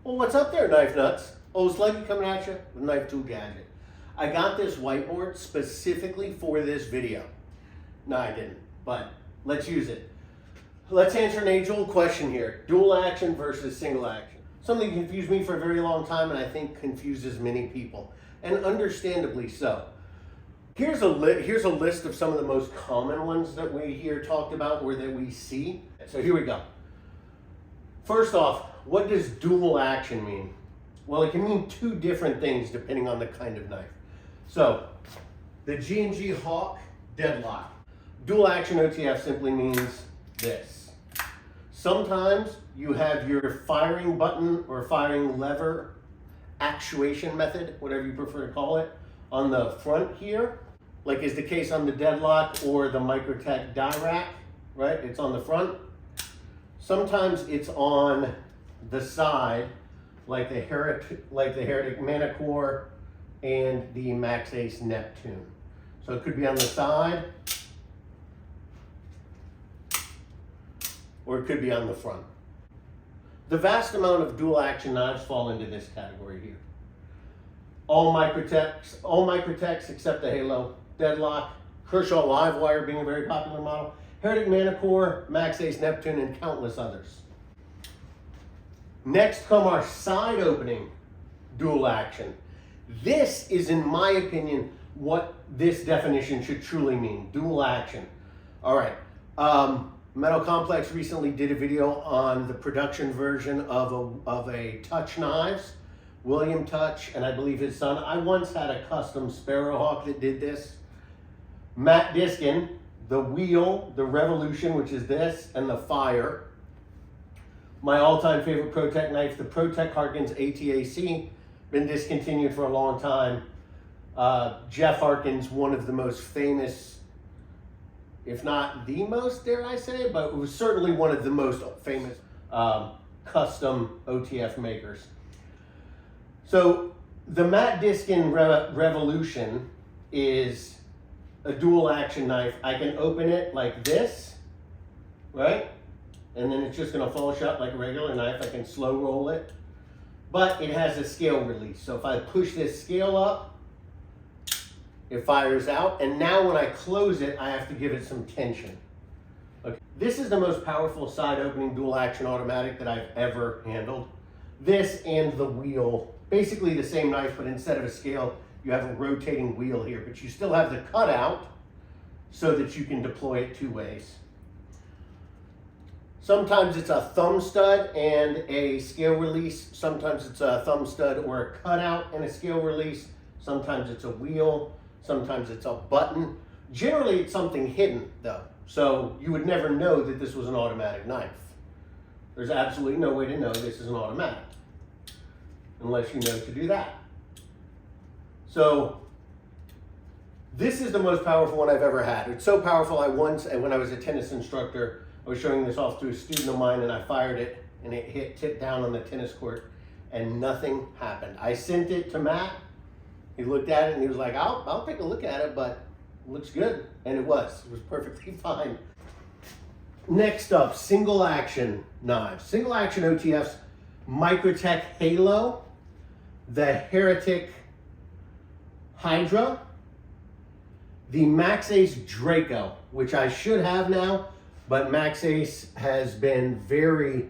Well, what's up there, knife nuts? Old Sluggy coming at you with Knife Tool Gadget. I got this whiteboard specifically for this video. No, I didn't, but let's use it. Let's answer an age-old question here. Dual action versus single action. Something confused me for a very long time and I think confuses many people, and understandably so. Here's a list of some of the most common ones that we hear talked about or that we see. So here we go. First off, what does dual action mean? Well, it can mean two different things depending on the kind of knife. So, the G&G Hawk Deadlock. Dual action OTF simply means this. Sometimes you have your firing button or firing lever actuation method, whatever you prefer to call it, on the front here, like is the case on the Deadlock or the Microtech Dirac, right? It's on the front. Sometimes it's on the side, like the Heretic Manicore and the Max Ace Neptune. So it could be on the side, or it could be on the front. The vast amount of dual action knives fall into this category here. All Microtechs except the Halo, Deadlock, Kershaw Livewire being a very popular model, Heretic Manicore, Max Ace Neptune, and countless others. Next come our side opening dual action. This is, in my opinion, what this definition should truly mean, dual action. All right, Metal Complex recently did a video on the production version of a Touch Knives, William Touch, and I believe his son. I once had a custom Sparrowhawk that did this. Matt Diskin, the wheel, the Revolution, which is this, and the fire. My all-time favorite ProTech knife, the ProTech Harkins ATAC, been discontinued for a long time. Jeff Harkins, one of the most famous, if not the most, dare I say, but it was certainly one of the most famous custom OTF makers. So the Matt Diskin Revolution is a dual action knife. I can open it like this, right? And then it's just gonna fall shut like a regular knife. I can slow roll it, but it has a scale release. So if I push this scale up, it fires out. And now when I close it, I have to give it some tension. Okay. This is the most powerful side opening dual action automatic that I've ever handled. This and the wheel, basically the same knife, but instead of a scale, you have a rotating wheel here, but you still have the cutout so that you can deploy it two ways. Sometimes it's a thumb stud and a scale release. Sometimes it's a thumb stud or a cutout and a scale release. Sometimes it's a wheel. Sometimes it's a button. Generally, it's something hidden though. So you would never know that this was an automatic knife. There's absolutely no way to know this is an automatic unless you know to do that. So this is the most powerful one I've ever had. It's so powerful, when I was a tennis instructor, I was showing this off to a student of mine and I fired it and it tipped down on the tennis court and nothing happened. I sent it to Matt. He looked at it and he was like, I'll take a look at it, but it looks good. And it was perfectly fine. Next up, single action knives. Single action OTFs, Microtech Halo, the Heretic Hydra, the Max Ace Draco, which I should have now, but Max Ace has been very,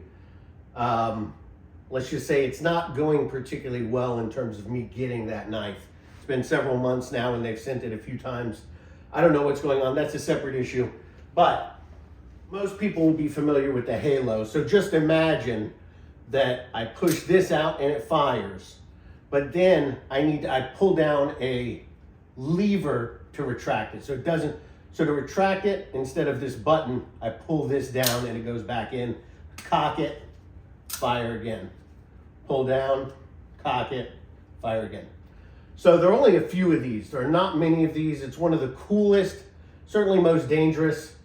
let's just say it's not going particularly well in terms of me getting that knife. It's been several months now and they've sent it a few times. I don't know what's going on. That's a separate issue. But most people will be familiar with the Halo. So just imagine that I push this out and it fires. But then I pull down a lever to retract it. So it doesn't, so to retract it, instead of this button, I pull this down and it goes back in, cock it, fire again. Pull down, cock it, fire again. So there are only a few of these. There are not many of these. It's one of the coolest, certainly most dangerous,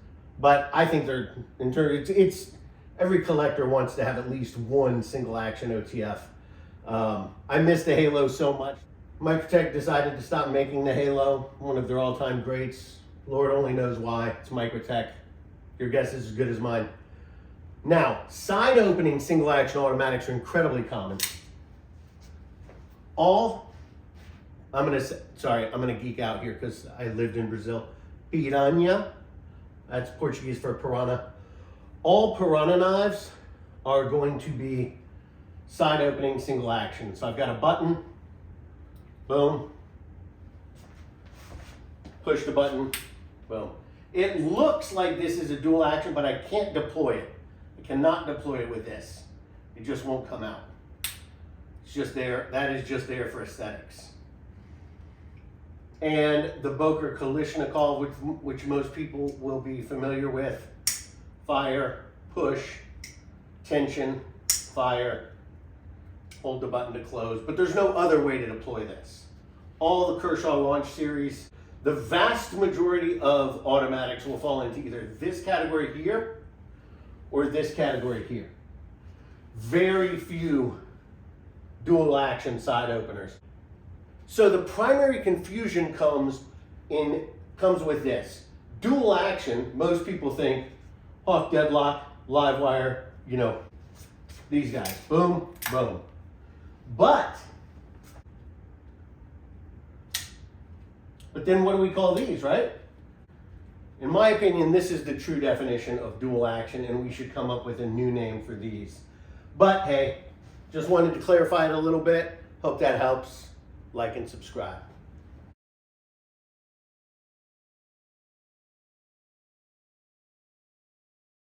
but I think they're, it's every collector wants to have at least one single action OTF. I miss the Halo so much. Microtech decided to stop making the Halo, one of their all-time greats. Lord only knows why. It's Microtech. Your guess is as good as mine. Now, side opening single action automatics are incredibly common. I'm gonna geek out here because I lived in Brazil. Piranha, that's Portuguese for piranha. All piranha knives are going to be side opening single action. So I've got a button, boom, push the button, boom. It looks like this is a dual action, but I can't deploy it. I cannot deploy it with this. It just won't come out. It's just there, that is just there for aesthetics. And the Boker Kalashnikov, which most people will be familiar with. Fire, push, tension, fire, hold the button to close. But there's no other way to deploy this. All the Kershaw launch series, the vast majority of automatics will fall into either this category here or this category here. Very few dual action side openers. So the primary confusion comes with this. Dual action, most people think off deadlock, live wire, you know, these guys, boom, boom. But then what do we call these, right? In my opinion, this is the true definition of dual action, and we should come up with a new name for these. But hey, just wanted to clarify it a little bit. Hope that helps. Like and subscribe.